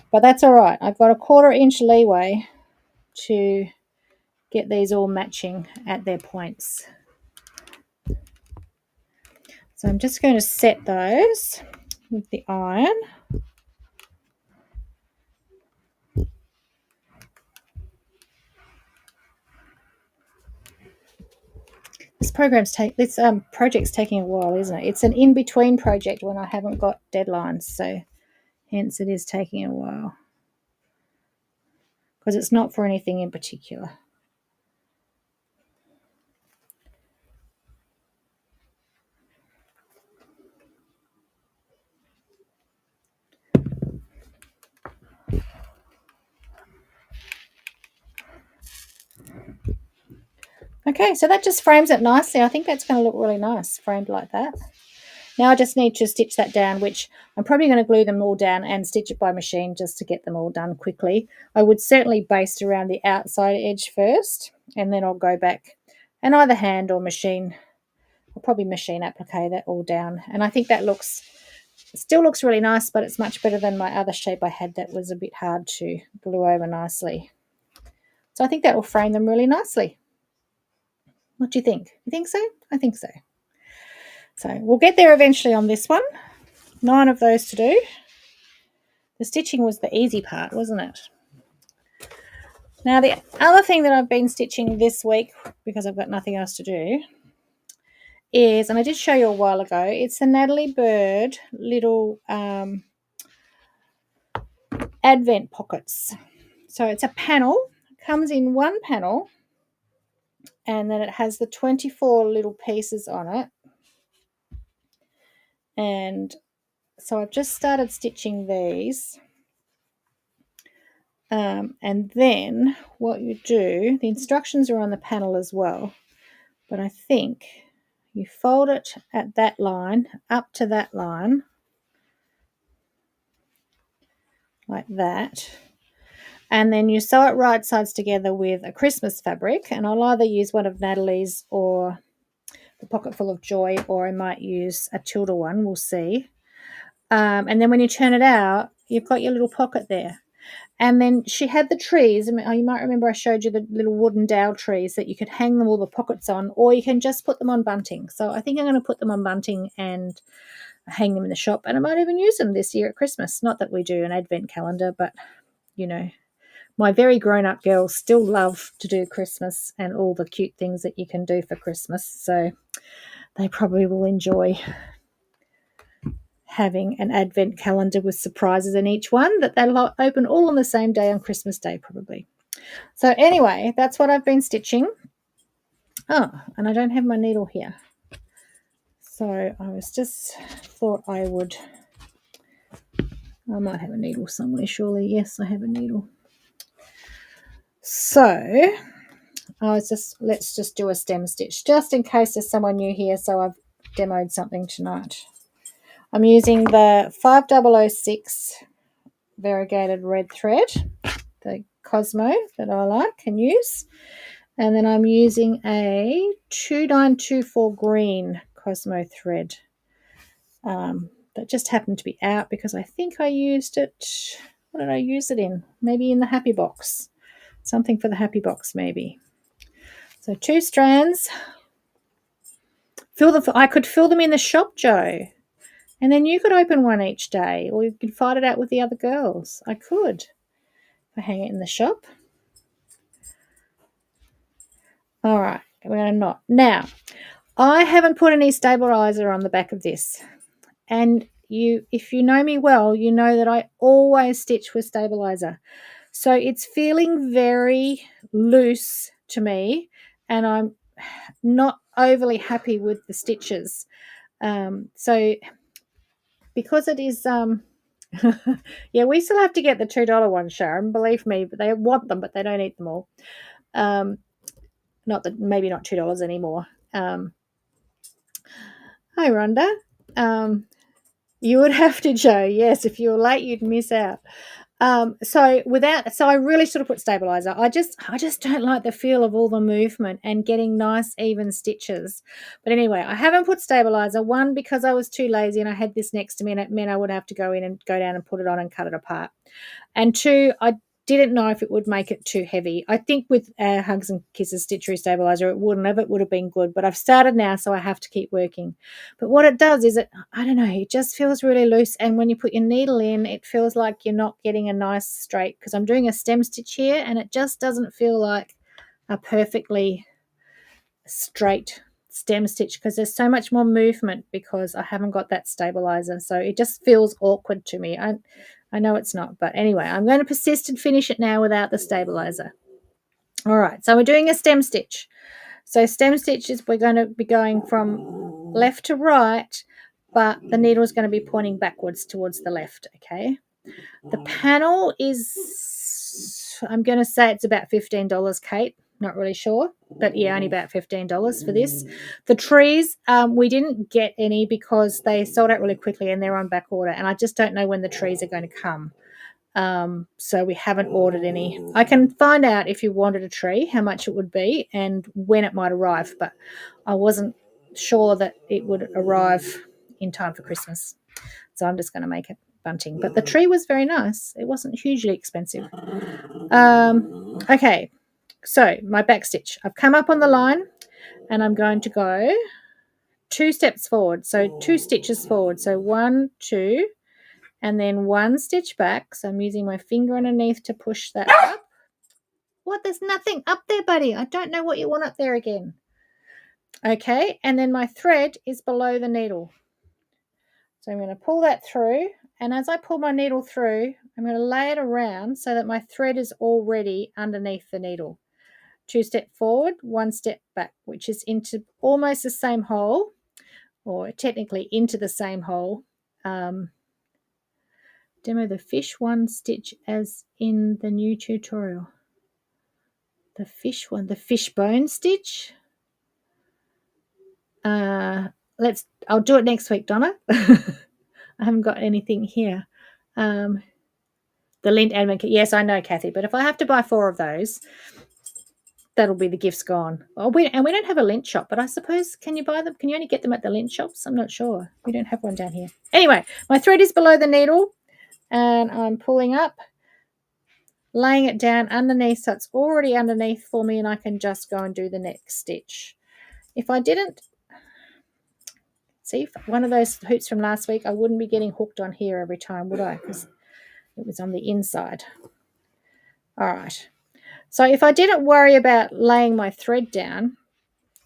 But that's all right. I've got a 1/4 inch leeway to get these all matching at their points. So I'm just going to set those with the iron. This project's taking a while, isn't it? It's an in-between project when I haven't got deadlines, so hence it is taking a while, because it's not for anything in particular. Okay, so that just frames it nicely. I think that's going to look really nice framed like that. Now I just need to stitch that down, which I'm probably going to glue them all down and stitch it by machine just to get them all done quickly. I would certainly baste around the outside edge first, and then I'll go back and either hand or machine. I'll probably machine applique that all down. And I think that still looks really nice, but it's much better than my other shape I had that was a bit hard to glue over nicely. So I think that will frame them really nicely. What do you think? You think so? I think so. So we'll get there eventually on this one. 9 of those to do. The stitching was the easy part, wasn't it? Now the other thing that I've been stitching this week, because I've got nothing else to do, is, and I did show you a while ago, it's the Natalie Bird little advent pockets. So it's a panel. It comes in one panel, and then it has the 24 little pieces on it. And so I've just started stitching these. And then what you do, the instructions are on the panel as well, but I think you fold it at that line, up to that line, like that. And then you sew it right sides together with a Christmas fabric, and I'll either use one of Natalie's or the Pocket Full of Joy, or I might use a Tula one, we'll see. And then when you turn it out, you've got your little pocket there. And then she had the trees. I mean, you might remember I showed you the little wooden dowel trees that you could hang them all the pockets on, or you can just put them on bunting. So I think I'm going to put them on bunting and hang them in the shop, and I might even use them this year at Christmas. Not that we do an advent calendar, but, you know, my very grown-up girls still love to do Christmas and all the cute things that you can do for Christmas. So they probably will enjoy having an advent calendar with surprises in each one that they'll open all on the same day on Christmas Day probably. So anyway, that's what I've been stitching. Oh, and I don't have my needle here. So I was just thought I might have a needle somewhere, surely. Yes, I have a needle. So let's just do a stem stitch just in case there's someone new here. So I've demoed something tonight. I'm using the 5006 variegated red thread, the Cosmo that I like and use. And then I'm using a 2924 green Cosmo thread that just happened to be out because I think I used it. What did I use it in? Maybe in the Happy Box. Something for the Happy Box maybe. So 2 strands. I could fill them in the shop, Joe. And then you could open one each day, or you could fight it out with the other girls. I could. If I hang it in the shop. All right, we're going to knot. Now, I haven't put any stabilizer on the back of this. And if you know me well, you know that I always stitch with stabilizer. So it's feeling very loose to me, and I'm not overly happy with the stitches. So because it is, yeah, we still have to get the $2 ones, Sharon, believe me, but they want them, but they don't eat them all. Maybe not $2 anymore. Hi, Rhonda. You would have to, Joe. Yes, if you were late, you'd miss out. So I really should have put stabilizer. I just don't like the feel of all the movement and getting nice even stitches. But anyway, I haven't put stabilizer. One, because I was too lazy and I had this next to me and it meant I would have to go in and go down and put it on and cut it apart. And 2, I didn't know if it would make it too heavy. I think with Hugs and Kisses Stitchery Stabilizer, it wouldn't have. It would have been good. But I've started now, so I have to keep working. But what it does is I don't know, it just feels really loose. And when you put your needle in, it feels like you're not getting a nice straight, because I'm doing a stem stitch here and it just doesn't feel like a perfectly straight stem stitch, because there's so much more movement because I haven't got that stabilizer. So it just feels awkward to me. I know it's not, but anyway, I'm going to persist and finish it now without the stabilizer. All right, so we're doing a stem stitch. So stem stitches, we're going to be going from left to right, but the needle is going to be pointing backwards towards the left, okay? The panel is, I'm going to say it's about $15, Kate. Not really sure, but yeah, only about $15 for this. The trees, we didn't get any because they sold out really quickly and they're on back order, and I just don't know when the trees are going to come. So we haven't ordered any. I can find out if you wanted a tree, how much it would be and when it might arrive, but I wasn't sure that it would arrive in time for Christmas. So I'm just going to make it bunting. But the tree was very nice. It wasn't hugely expensive. Okay, so my back stitch. I've come up on the line and I'm going to go 2 steps forward. So 2 stitches forward. So 1, 2, and then 1 stitch back. So I'm using my finger underneath to push that up. What? There's nothing up there, buddy. I don't know what you want up there again. Okay, and then my thread is below the needle. So I'm going to pull that through, and as I pull my needle through, I'm going to lay it around so that my thread is already underneath the needle. 2 step forward, 1 step back, which is into almost the same hole, or technically into the same hole. Demo the fish 1 stitch as in the new tutorial. The fish one, the fishbone stitch. I'll do it next week, Donna. I haven't got anything here. The lint advent kit. Yes, I know, Kathy, but if I have to buy 4 of those, that'll be the gifts gone. Oh, we don't have a lint shop, but I suppose, can you buy them? Can you only get them at the lint shops? I'm not sure. We don't have one down here. Anyway, my thread is below the needle, and I'm pulling up, laying it down underneath, so it's already underneath for me, and I can just go and do the next stitch. If I didn't see one of those hoops from last week, I wouldn't be getting hooked on here every time, would I? Because it was on the inside. All right. So if I didn't worry about laying my thread down,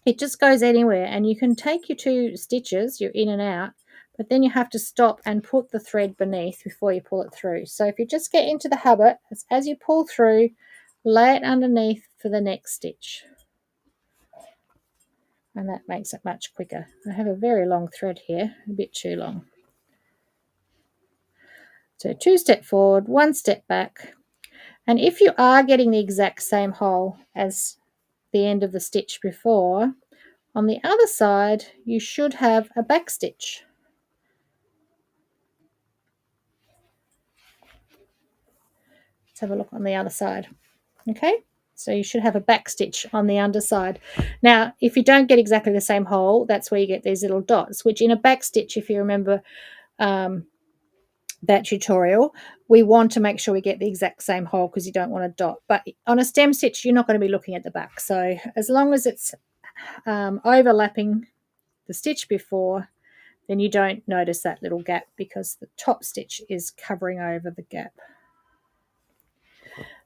it just goes anywhere, and you can take your 2 stitches, you're in and out, but then you have to stop and put the thread beneath before you pull it through. So if you just get into the habit, as you pull through, lay it underneath for the next stitch. And that makes it much quicker. I have a very long thread here, a bit too long. So 2 step forward, 1 step back. And if you are getting the exact same hole as the end of the stitch before, on the other side, you should have a back stitch. Let's have a look on the other side. Okay, so you should have a back stitch on the underside. Now, if you don't get exactly the same hole, that's where you get these little dots, which in a back stitch, if you remember that tutorial, we want to make sure we get the exact same hole because you don't want a dot. But on a stem stitch, you're not going to be looking at the back. So as long as it's overlapping the stitch before, then you don't notice that little gap because the top stitch is covering over the gap.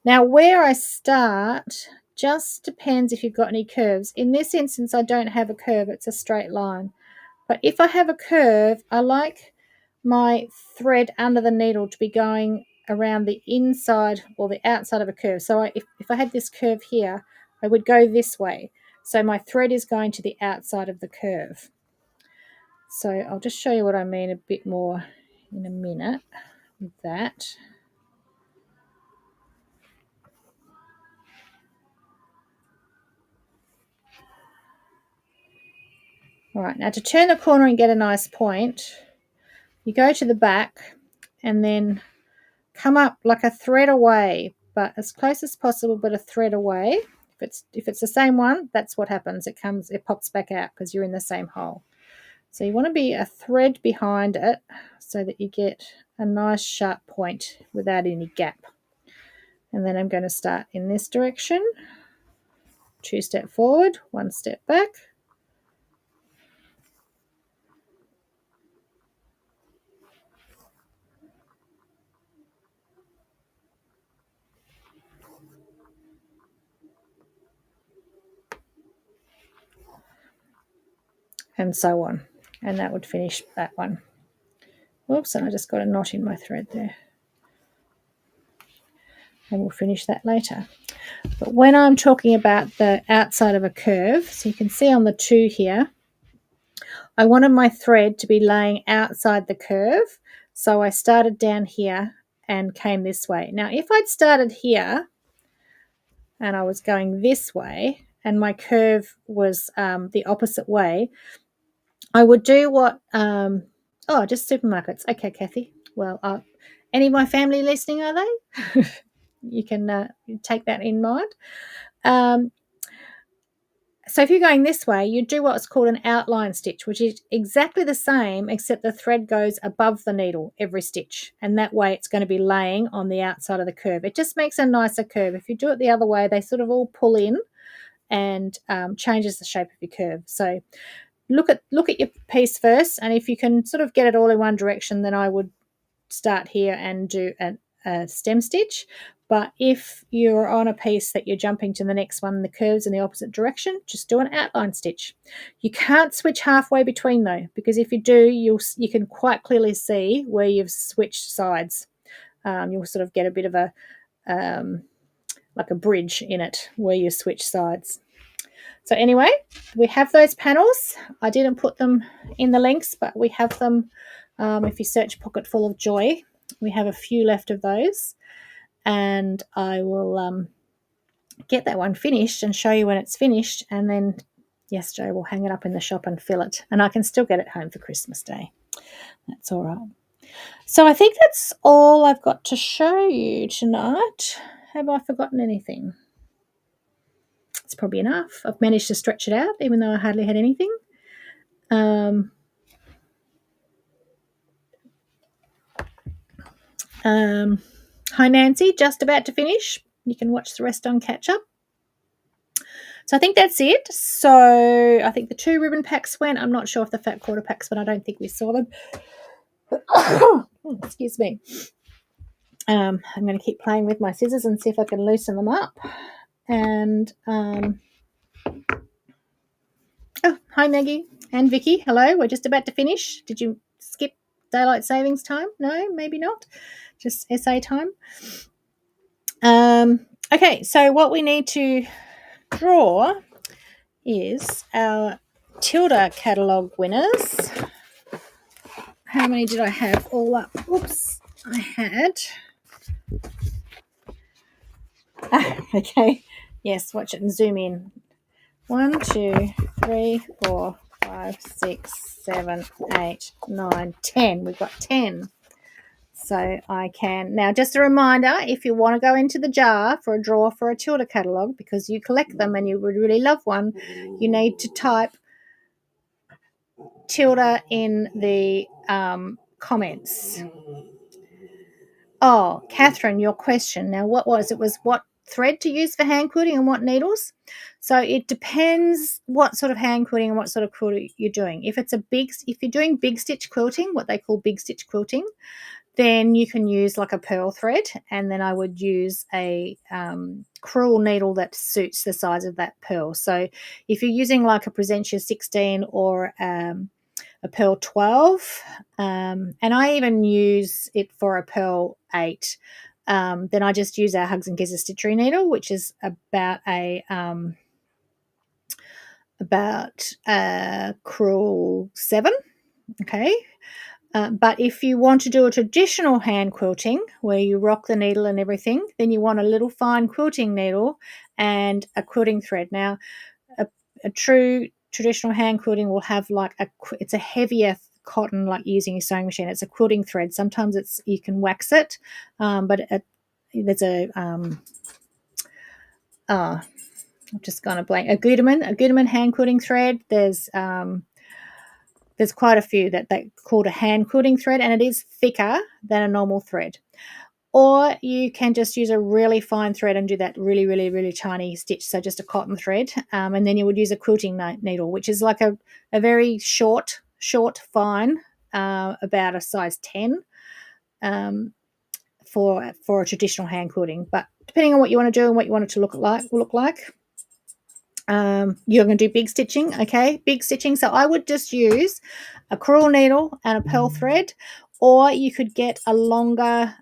Now, where I start just depends if you've got any curves. In this instance, I don't have a curve. It's a straight line. But if I have a curve, I like my thread under the needle to be going around the inside or the outside of a curve. So if I had this curve here, I would go this way. So my thread is going to the outside of the curve. So I'll just show you what I mean a bit more in a minute with that. All right, now to turn the corner and get a nice point, you go to the back and then come up like a thread away, but as close as possible, but a thread away. If it's the same one, that's what happens. It pops back out because you're in the same hole. So you want to be a thread behind it so that you get a nice sharp point without any gap. And then I'm going to start in this direction. 2 step forward, 1 step back. And so on. And that would finish that one. Oops, and I just got a knot in my thread there. and we'll finish that later. But when I'm talking about the outside of a curve, so you can see on the 2 here, I wanted my thread to be laying outside the curve. So I started down here and came this way. Now, if I'd started here and I was going this way and my curve was the opposite way, I would do what, just supermarkets. Okay, Kathy. Well, any of my family listening, are they? You can take that in mind. So if you're going this way, you do what's called an outline stitch, which is exactly the same, except the thread goes above the needle every stitch. And that way it's going to be laying on the outside of the curve. It just makes a nicer curve. If you do it the other way, they sort of all pull in and changes the shape of your curve. So look at your piece first. And if you can sort of get it all in one direction, then I would start here and do a stem stitch. But if you're on a piece that you're jumping to the next one, the curve's in the opposite direction, just do an outline stitch. You can't switch halfway between though, because if you do, you can quite clearly see where you've switched sides. You'll sort of get a bit of a like a bridge in it where you switch sides. So anyway, we have those panels. I didn't put them in the links, but we have them. If you search Pocket Full of Joy, we have a few left of those. And I will get that one finished and show you when it's finished. And then, yes, Joe will hang it up in the shop and fill it. And I can still get it home for Christmas Day. That's all right. So I think that's all I've got to show you tonight. Have I forgotten anything? It's probably enough. I've managed to stretch it out, even though I hardly had anything. Hi, Nancy. Just about to finish. You can watch the rest on catch up. So I think that's it. So I think the 2 ribbon packs went. I'm not sure if the fat quarter packs went. I don't think we saw them. Excuse me. I'm going to keep playing with my scissors and see if I can loosen them up. And hi Maggie and Vicky. Hello. We're just about to finish. Did you skip daylight savings time? No, maybe not. Just SA time. Okay, so what we need to draw is our Tula catalogue winners. How many did I have all up? Oops, I had. Okay, yes, watch it and zoom in. 1, 2, 3, 4, 5, 6, 7, 8, 9, 10. We've got 10. So I can, now just a reminder, if you want to go into the jar for a draw for a Tula catalogue, because you collect them and you would really love one, you need to type Tula in the comments. Oh, Catherine, your question. Now, what was it? Was what thread to use for hand quilting and what needles? So it depends what sort of hand quilting and what sort of quilting you're doing. If you're doing big stitch quilting, what they call big stitch quilting, then you can use like a pearl thread, and then I would use a crewel needle that suits the size of that pearl. So if you're using like a Presentia 16 or a pearl 12, and I even use it for a pearl 8, then I just use our Hugs and Kisses stitchery needle, which is about a crewel 7. Okay. But if you want to do a traditional hand quilting where you rock the needle and everything, then you want a little fine quilting needle and a quilting thread. Now, a true traditional hand quilting will have like it's a heavier cotton, like using a sewing machine. It's a quilting thread. Sometimes you can wax it, but there's I'm just gone a blank. A Gingham hand quilting thread. There's quite a few that they called a hand quilting thread, and it is thicker than a normal thread. Or you can just use a really fine thread and do that really, really, really tiny stitch, so just a cotton thread, and then you would use a quilting needle, which is like a very short, fine, about a size 10, for a traditional hand quilting. But depending on what you want to do and what you want it to look like, you're going to do big stitching. Okay, big stitching. So I would just use a crewel needle and a pearl thread, or you could get a longer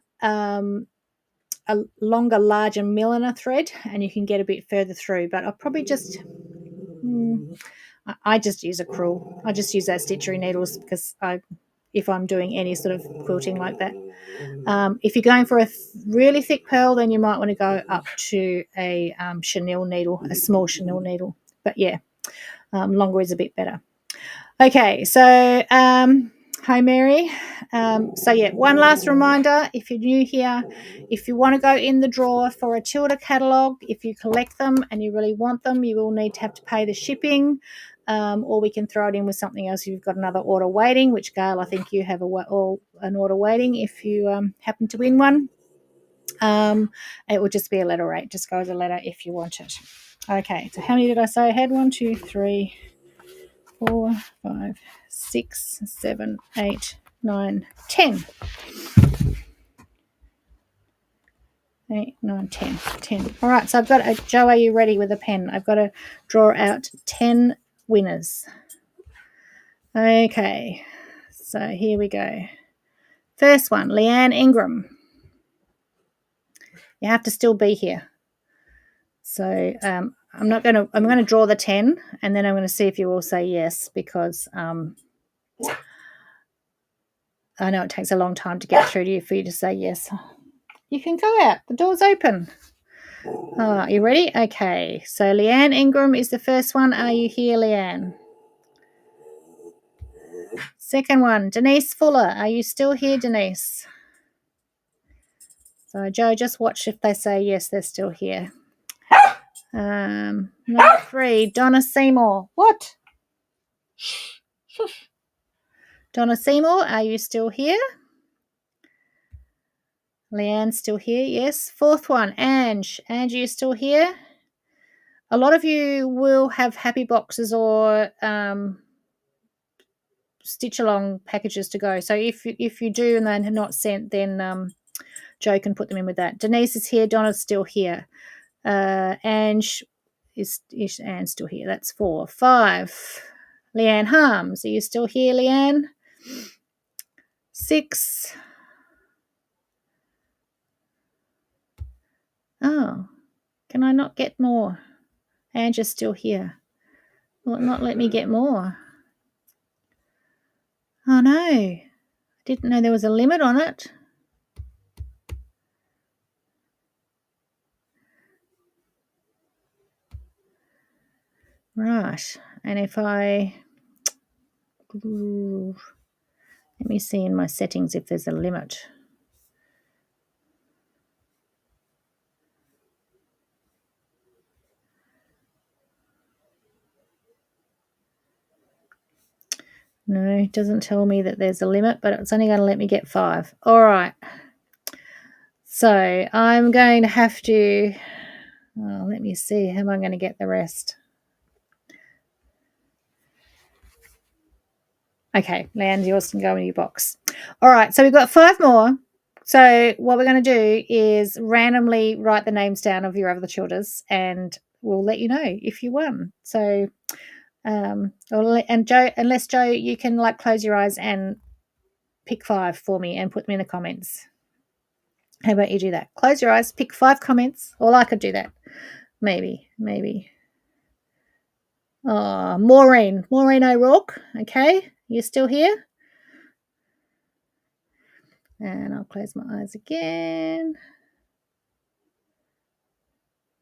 a longer, larger milliner thread, and you can get a bit further through. But I'll probably just, I just use a crewel. I just use those stitchery needles because if I'm doing any sort of quilting like that. If you're going for a really thick pearl, then you might want to go up to a chenille needle, a small chenille needle. But yeah, longer is a bit better. Okay, so hi Mary. So yeah, one last reminder, if you're new here, if you want to go in the drawer for a Tula catalogue, if you collect them and you really want them, you will need to have to pay the shipping, or we can throw it in with something else if you've got another order waiting, which Gail, I think you have an order waiting if you happen to win one. It will just be a letter rate. Just go as a letter if you want it. Okay, so how many did I say I had? 1, 2, 3, 4, 5, 6, 7, 8, 9, 10. 8, 9, 10. 10. All right, so I've got Joe, are you ready with a pen? I've got to draw out 10 winners. Okay, so here we go. First one, Leanne Ingram. You have to still be here. So I'm going to draw the 10, and then I'm going to see if you all say yes, because I know it takes a long time to get through to you for you to say yes. You can go out. The door's open. Oh, you ready? Okay. So Leanne Ingram is the first one. Are you here, Leanne? Second one, Denise Fuller. Are you still here, Denise? So Joe, just watch if they say yes, they're still here. Number 3, Donna Seymour. What? Donna Seymour, are you still here? Leanne's still here, yes. Fourth one, Ange. Ange, are you still here? A lot of you will have happy boxes or stitch along packages to go. So if you do and they're not sent, then Joe can put them in with that. Denise is here. Donna's still here. Ange is Anne still here? That's 4. 5. Leanne Harms. Are you still here, Leanne? 6. Oh, can I not get more? Ange is still here. Will it not let me get more? Oh no, I didn't know there was a limit on it. Right, and if I, let me see in my settings if there's a limit. No, it doesn't tell me that there's a limit, but it's only going to let me get 5. All right. So I'm going to have to, let me see, how am I going to get the rest? Okay, Leanne, yours can go in your box. All right, so we've got 5 more. So what we're going to do is randomly write the names down of your other children's, and we'll let you know if you won. So, and Joe, unless Joe, you can like close your eyes and pick 5 for me and put them in the comments. How about you do that? Close your eyes, pick 5 comments. Or I could do that. Maybe. Oh, Maureen O'Rourke. Okay, you still here? And I'll close my eyes again.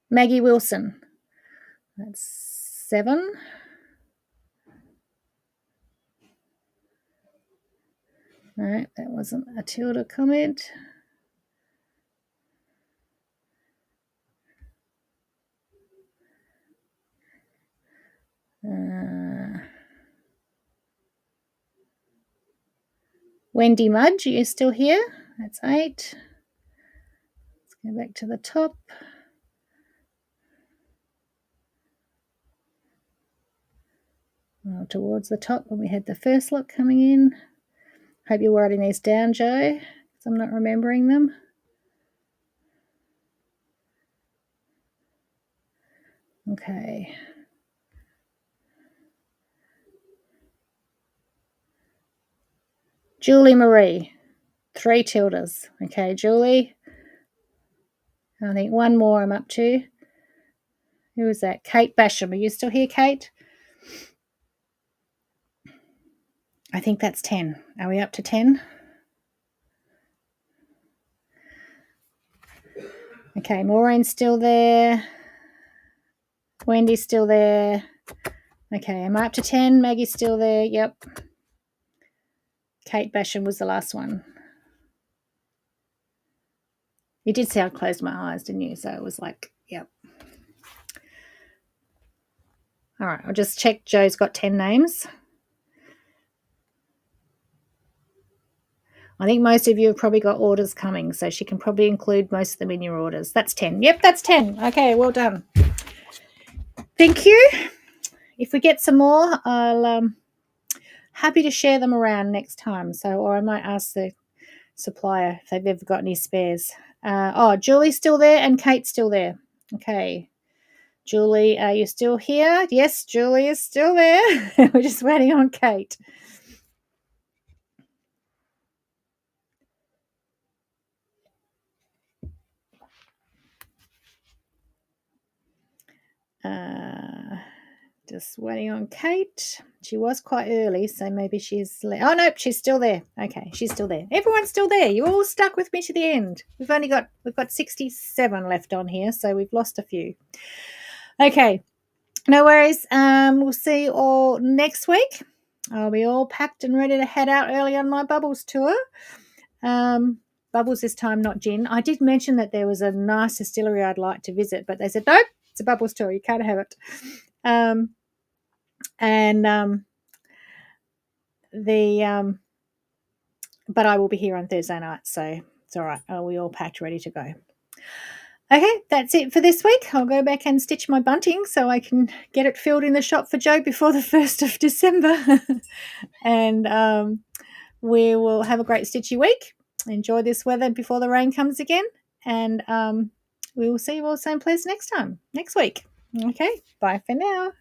Maggie Wilson. That's 7. No, that wasn't a Tilda comment. Wendy Mudge, are you still here? That's 8. Let's go back to the top. Towards the top when we had the first lot coming in. Hope you're writing these down, Joe, because I'm not remembering them. Okay. Julie Marie, 3 tildes. Okay, Julie. I think one more I'm up to. Who is that? Kate Basham. Are you still here, Kate? I think that's 10. Are we up to 10? Okay, Maureen's still there. Wendy's still there. Okay, am I up to 10? Maggie's still there. Yep. Kate Basham was the last one. You did see I closed my eyes, didn't you? So it was like, yep. All right, I'll just check Joe's got 10 names. I think most of you have probably got orders coming, so she can probably include most of them in your orders. That's 10. Yep, that's 10. Okay, well done. Thank you. If we get some more, I'll happy to share them around next time. So, or I might ask the supplier if they've ever got any spares. Julie's still there and Kate's still there. Okay. Julie, are you still here? Yes, Julie is still there. We're just waiting on Kate. Just waiting on Kate. She was quite early, so maybe she's... Oh, nope, she's still there. Okay, she's still there. Everyone's still there. You all stuck with me to the end. We've got 67 left on here, so we've lost a few. Okay, no worries. We'll see you all next week. I'll be all packed and ready to head out early on my Bubbles tour. Bubbles this time, not gin. I did mention that there was a nice distillery I'd like to visit, but they said, nope, it's a Bubbles tour. You can't have it. But I will be here on Thursday night, so it's all right. We all packed, ready to go. Okay, that's it for this week. I'll go back and stitch my bunting so I can get it filled in the shop for Joe before the 1st of December. And we will have a great stitchy week. Enjoy this weather before the rain comes again. And we will see you all same place next week. Okay, bye for now.